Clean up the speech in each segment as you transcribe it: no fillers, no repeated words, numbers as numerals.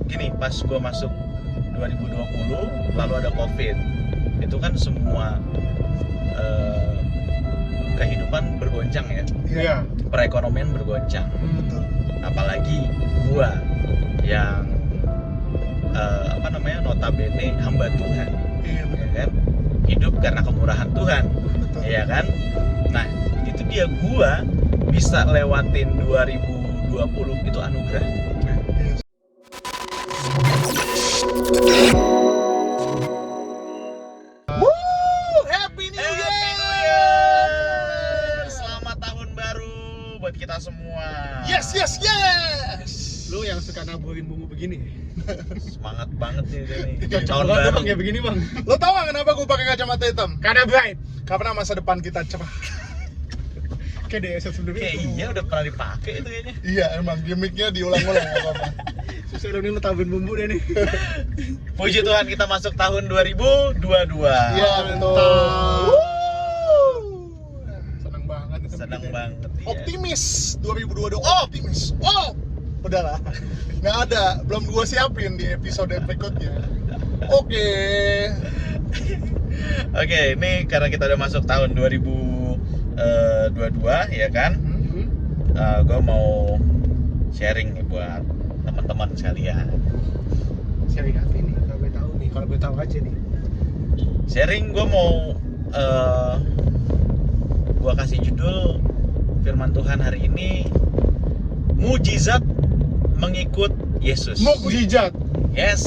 gini, pas gue masuk 2020 lalu ada COVID, itu kan semua kehidupan bergoncang ya. Iya. Perekonomian bergoncang. Betul. Apalagi gua yang notabene hamba Tuhan, Iya ya betul. kan? Hidup karena kemurahan Tuhan, Betul. ya kan? Nah, itu dia, gua bisa lewatin 2020 itu anugerah. Yes. Happy New Year! Selamat tahun baru buat kita semua. Yes. Lu yang suka naburin bumbu begini. Semangat banget nih dia nih. Cocok Tahun banget baru. bang ya begini bang. Lo tau gak kenapa gue pakai kacamata hitam? Karena bright. Karena masa depan kita cerah. Kayak di episode sebelumnya. Kayak iya udah pernah dipakai itu kayaknya. Iya emang gimmicknya diulang-ulang gak apa-apa. Susah dong nih lu taburin bumbu deh nih. Puji Tuhan kita masuk tahun 2022. Iya betul. Senang banget. Senang banget ya. Optimis 2022. Optimis. Udahlah. Nggak ada. Belum gue siapin di episode berikutnya. Oke. Oke, ini karena kita udah masuk tahun 2022 ya kan. Gue mau sharing nih buat teman-teman sekalian. Sharing apa nih? Kalau gue tahu nih. Kalau gue tahu aja nih. Sharing gue mau gue kasih judul firman Tuhan hari ini, mujizat mengikut Yesus. Mukjizat. Yes.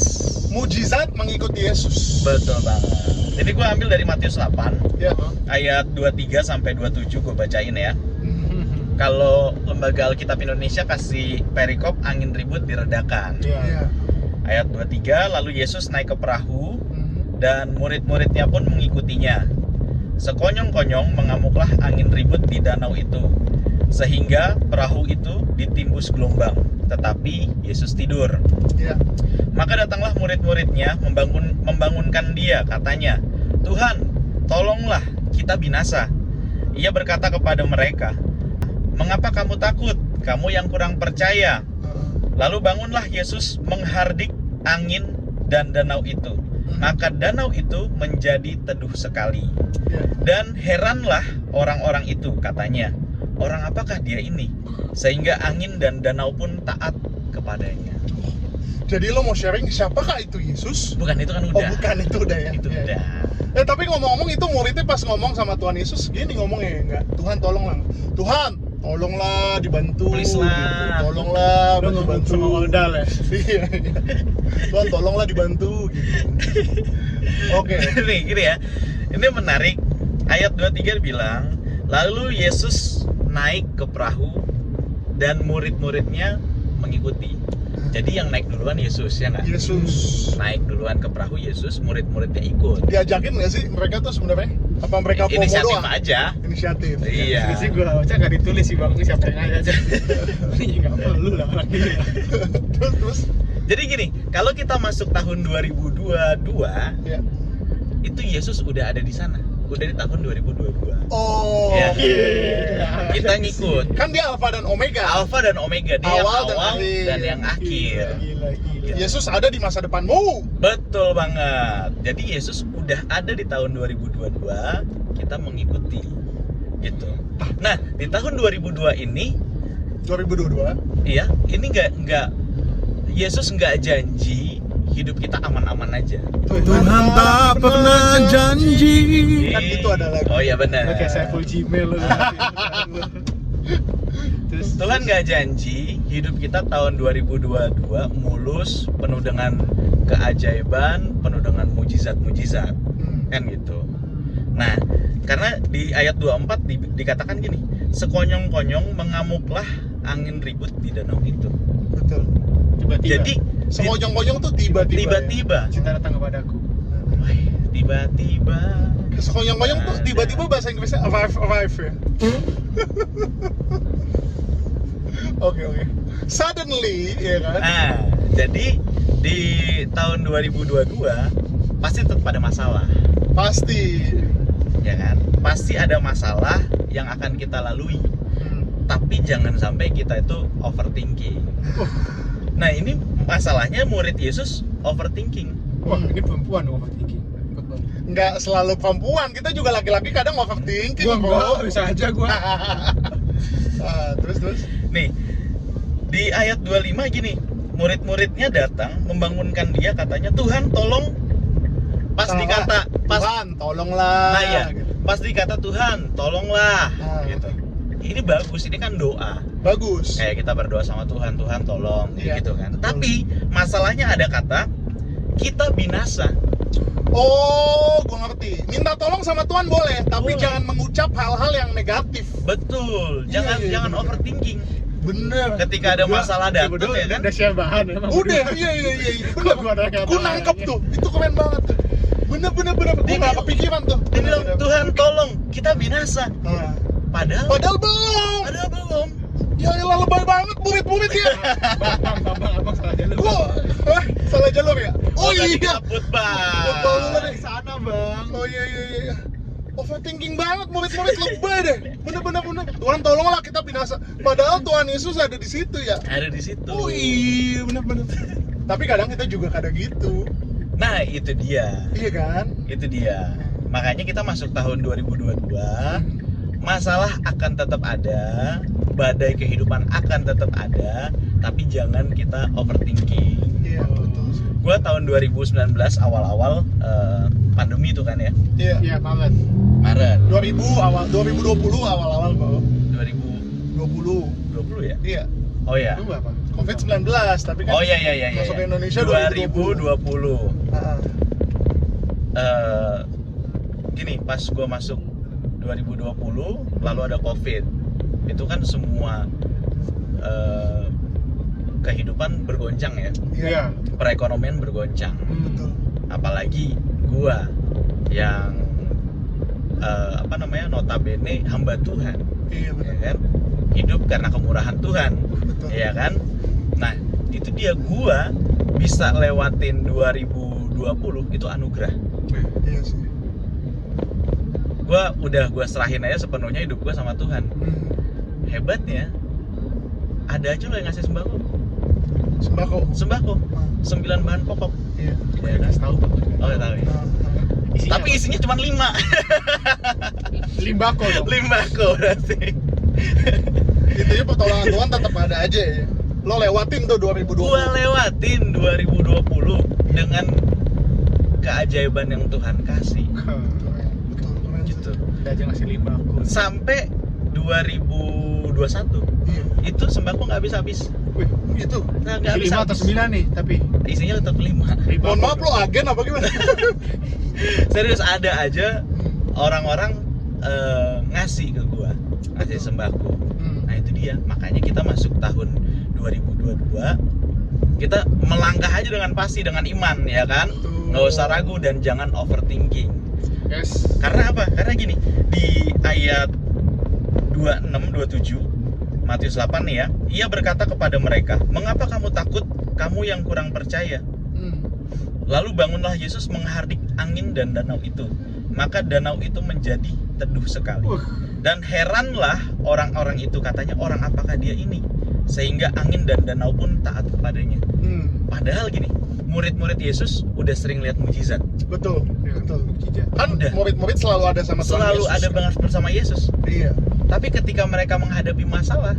Mujizat mengikuti Yesus. Betul banget. Jadi gue ambil dari Matius 8 Ya. ayat 23 sampai 27 gue bacain ya. Kalau Lembaga Alkitab Indonesia kasih perikop angin ribut diredakan. Iya. Ayat 23, lalu Yesus naik ke perahu dan murid-muridnya pun mengikutinya. Sekonyong-konyong mengamuklah angin ribut di danau itu, sehingga perahu itu ditimbus gelombang, tetapi Yesus tidur. Iya. Maka datanglah murid-muridnya membangunkan dia, katanya, "Tuhan, tolonglah, kita binasa." Ia berkata kepada mereka, "Mengapa kamu takut, kamu yang kurang percaya?" Lalu bangunlah Yesus menghardik angin dan danau itu. Maka danau itu menjadi teduh sekali. Iya. Dan heranlah orang-orang itu, katanya, "Orang apakah dia ini? Sehingga angin dan danau pun taat kepadanya." Jadi lo mau sharing siapakah itu Yesus? Bukan, itu kan Oh udah. bukan, itu udah ya. Itu Iya. udah. Tapi ngomong-ngomong itu muridnya pas ngomong sama Tuhan Yesus gini ngomongnya enggak, Tuhan tolonglah. Tuhan, tolonglah dibantu. Please lah. Gitu. Tolonglah Lu ngomong dibantu. sama Oldal ya. Iya. Tuhan tolonglah dibantu gitu. Oke. Nih, gini ya. Ini menarik. Ayat 23 bilang, lalu Yesus naik ke perahu dan murid-muridnya mengikuti. Jadi yang naik duluan Yesus, ya nggak? Yesus. Naik duluan ke perahu Yesus, murid-muridnya ikut. Diajakin nggak sih mereka tuh sebenarnya? Apa mereka FOMO Inisiatif doang? aja. Inisiatif. Iya. Di sini gue baca nggak ditulis sih bang. Ini siapa yang nanya aja. Ini nggak perlu lah orang ini. Terus Jadi gini, kalau kita masuk tahun 2022, ya. itu Yesus udah ada di sana. Udah di tahun 2022. Oh. Ya. Oke. Kita ngikut. Kan dia Alfa dan Omega. Alfa dan Omega, dia yang Awal dan awal akhir. dan yang akhir. Gila. Yesus ada di masa depanmu. Betul banget. Jadi Yesus udah ada di tahun 2022, kita mengikuti. Gitu. Nah, di tahun 2002 ini, 2022. iya, ini nggak Yesus nggak janji hidup kita aman-aman aja. Tuhan tak pernah janji. Kan itu ada lagu. Oh iya Lu benar. kayak Saiful Gmail lu. Terus Tuhan nggak janji hidup kita tahun 2022 mulus, penuh dengan keajaiban, penuh dengan mujizat-mujizat, kan gitu. Nah, karena di ayat 24 dikatakan gini, sekonyong-konyong mengamuklah angin ribut di danau itu. Betul. tiba-tiba. Jadi Sekonyong-konyong tuh tiba-tiba. tiba-tiba, cinta datang kepadaku. wah, tiba-tiba. Ya. Sekonyong-konyong tuh tiba-tiba bahasa Inggrisnya arrive ya. Oke. Suddenly, ya kan? Nah, jadi di tahun 2022 pasti tetap ada masalah, Pasti. ya kan? Pasti ada masalah yang akan kita lalui. Tapi jangan sampai kita itu overthinking. Nah, ini masalahnya murid Yesus overthinking. Wah, ini perempuan overthinking. Betul. Nggak selalu perempuan, kita juga laki-laki kadang overthinking. Gua bro. enggak, bisa aja gua. Terus. Nih, di ayat 25 gini, murid-muridnya datang membangunkan dia, katanya, Tuhan tolong. Pas Tuhan tolonglah. Nah ya, gitu. pas dikata Tuhan tolonglah, Nah. gitu. Ini bagus, ini kan doa. Bagus. Kayak kita berdoa sama Tuhan, Tuhan tolong, Iya, gitu kan. betul. Tapi masalahnya ada kata kita binasa. Oh, gua ngerti. Minta tolong sama Tuhan boleh, tapi Boleh. jangan mengucap hal-hal yang negatif. Betul, Iya, jangan iya, jangan bener. overthinking. Bener. Ketika ada masalah datang ya kan. Udah siap bahan emang. Udah, iya. Kok gua ada kata Gua nangkep tuh. Itu keren banget tuh. Bener. Gua Dia nggak bilang- kepikiran tuh. Dia bilang, Bener. Tuhan tolong, kita binasa. Nah, Padahal Padahal belum. belum. Ya elah, lebay banget murid-murid ya. Abang salah jalur. Gua salah jalur ya? Oh tadi iya. kabut, Bang. Betul dari Sana, Bang. Oh iya. Overthinking banget murid-murid, lebay deh. Bener. Tuhan tolonglah kita binasa. Padahal Tuhan Yesus ada di situ ya. Ada di situ. Oh iya, bener. Tapi kadang kita juga kadang gitu. Nah, itu dia. Iya kan? Itu dia. Makanya kita masuk tahun 2022, masalah akan tetap ada, badai kehidupan akan tetap ada, tapi jangan kita overthinking. Iya, betul sih. Gua tahun 2019 awal-awal pandemi itu kan ya, Iya. Iya, banget. Maret 2020 awal-awal bro. 2020 20. ya. Iya. Oh ya. Lu apa? Covid-19 tapi kan Oh iya. masuk ke Indonesia 2020. Ah, Gini, pas gua masuk 2020 lalu ada Covid. Itu kan semua kehidupan bergoncang ya. Iya. Perekonomian bergoncang. betul. Apalagi gua yang notabene hamba Tuhan, Iya ya betul. kan? Hidup karena kemurahan Tuhan, Betul. ya kan? Nah, itu dia, gua bisa lewatin 2020 itu anugerah. Iya sih. Gua serahin aja sepenuhnya hidup gua sama Tuhan. Hebatnya ada aja lo yang ngasih sembako. Sembako. 9 bahan pokok. Iya. Ya kan? Tahu Bang. Oh, tahu ya. Isinya Tapi apa? isinya cuma 5. Limbako dong. Limbako berarti. Intinya pertolongan Tuhan tetap ada aja ya. Lo lewatin tuh 2020. Gua lewatin 2020 dengan keajaiban yang Tuhan kasih Betul. Keren sih. gitu. Udah aja ngasih limbako. Sampai 2021 Iya. itu sembako nggak habis-habis. Wih, Gitu. Nggak isi 5 atau 9 nih, tapi Isinya tetap 5. Mohon maaf lo agen apa gimana? Serius, ada aja orang-orang ngasih ke gua, ngasih sembako. Nah itu dia, makanya kita masuk tahun 2022, kita melangkah aja dengan pasti, dengan iman, ya kan? Betul. Nggak usah ragu dan jangan overthinking. yes. Karena apa? Karena gini, di ayat 26-27 Matius 8 nih ya, ia berkata kepada mereka, mengapa kamu takut, kamu yang kurang percaya? Lalu bangunlah Yesus menghardik angin dan danau itu, maka danau itu menjadi teduh sekali. Dan heranlah orang-orang itu, katanya, orang apakah dia ini? Sehingga angin dan danau pun taat kepadanya. Padahal gini, murid-murid Yesus udah sering lihat mujizat, Betul. Mukjizat. Kan Udah. murid-murid selalu ada sama Tuhan selalu Yesus. ada banget bersama Yesus. Iya. Tapi ketika mereka menghadapi masalah,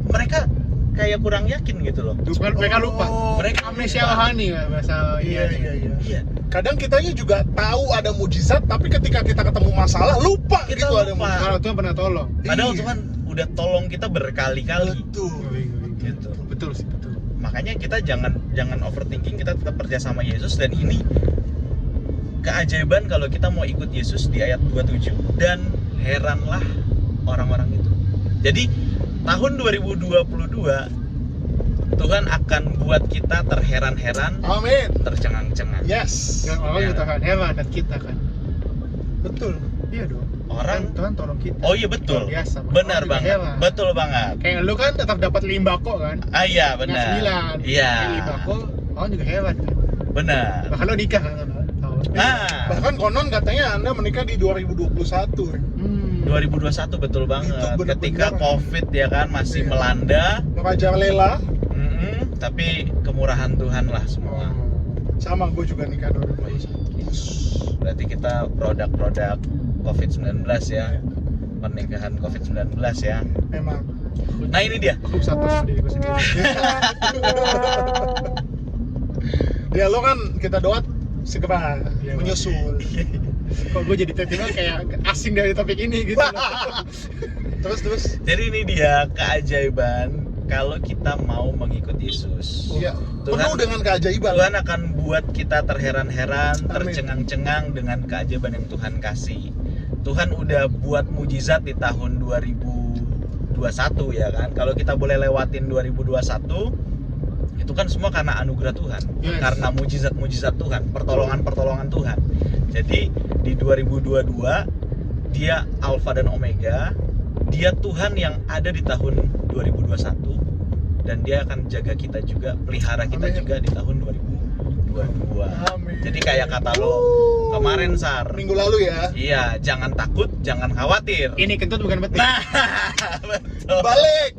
mereka kayak kurang yakin gitu loh. Bukan mereka lupa. Mereka Amnesia lupa. rohani bahasa Iya. Iya. Kadang kitanya juga tahu ada mujizat, tapi ketika kita ketemu masalah lupa Kita gitu ada lupa. mujizat. Kalau Tuhan pernah tolong. Padahal Iya. Tuhan udah tolong kita berkali-kali. Betul. Gitu. Betul sih, betul. Makanya kita jangan overthinking, kita tetap percaya sama Yesus. Dan ini keajaiban kalau kita mau ikut Yesus di ayat 27, dan heranlah orang-orang itu. Jadi tahun 2022 Tuhan akan buat kita terheran-heran, Amin. tercengang-cengang. Yes. Yang orang Ya. juga Tuhan heran dan kita kan. Betul. Iya dong. Orang- Tuhan tolong kita. Oh iya betul. Luar biasa. Benar Orang juga banget. heran. Betul banget. Kayak lu kan tetap dapat limbako kan. Ah iya benar. 9. Iya. Limbako, orang juga heran kan. Benar. Bahkan lo nikah kan. Tahu. Nah, Bahkan konon katanya Anda menikah di 2021. 2021 betul banget. Itu benar-benar. Ketika Covid ya kan masih Iya. melanda. Raja Lela. Mm-mm. Tapi kemurahan Tuhan lah semua. Sama gue juga nikah 2021. Berarti kita produk-produk COVID-19 ya. Pernikahan COVID-19 ya. Memang. Nah ini dia. Aku bisa tos diriku sendiri. Ya lo kan kita doa segera Iya, menyusul. Kok gue jadi tiba-tiba kayak asing dari topik ini gitu loh. Terus. Jadi ini dia keajaiban kalau kita mau mengikut Yesus. Iya. Tuhan- Penuh dengan keajaiban. Tuhan akan buat kita terheran-heran, Amin. tercengang-cengang dengan keajaiban yang Tuhan kasih. Tuhan udah buat mujizat di tahun 2021 ya kan. Kalau kita boleh lewatin 2021, itu kan semua karena anugerah Tuhan, Yes. karena mujizat-mujizat Tuhan, pertolongan-pertolongan Tuhan. Jadi di 2022 dia Alfa dan Omega, dia Tuhan yang ada di tahun 2021 dan dia akan jaga kita juga, pelihara kita Amin. juga di tahun 2022. Amin. Jadi kayak kata lo kemarin Sar. Minggu lalu ya. Iya, jangan takut, jangan khawatir. Ini kentut bukan petir. Nah, betul. Balik.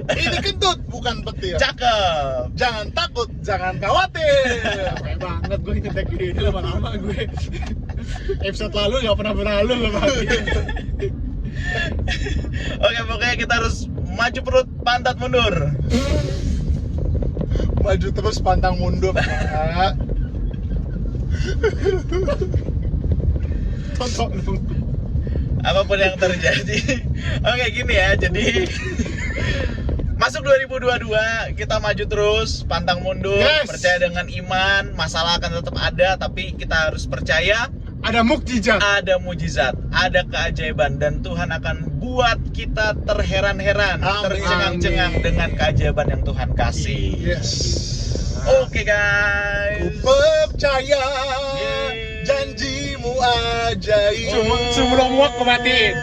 Ini kentut bukan petir. Cakep. Jangan takut, jangan khawatir. Capek banget gue ngetek ini lama-lama gue. Episode lalu gak pernah berlalu loh Oke, pokoknya kita harus maju perut, pantat mundur. Maju terus pantang mundur. Pak. Tonton dong. Apapun yang terjadi. Oke, gini ya. Jadi masuk 2022, kita maju terus, pantang mundur, Yes. percaya dengan iman, masalah akan tetap ada, tapi kita harus percaya Ada mukjizat. ada mujizat, ada keajaiban, dan Tuhan akan buat kita terheran-heran, Amin. tercengang-cengang Amin. dengan keajaiban yang Tuhan kasih. Yes. Oke guys. Ku percaya Yeay. janjimu ajaib. Sebelum muak gue matiin.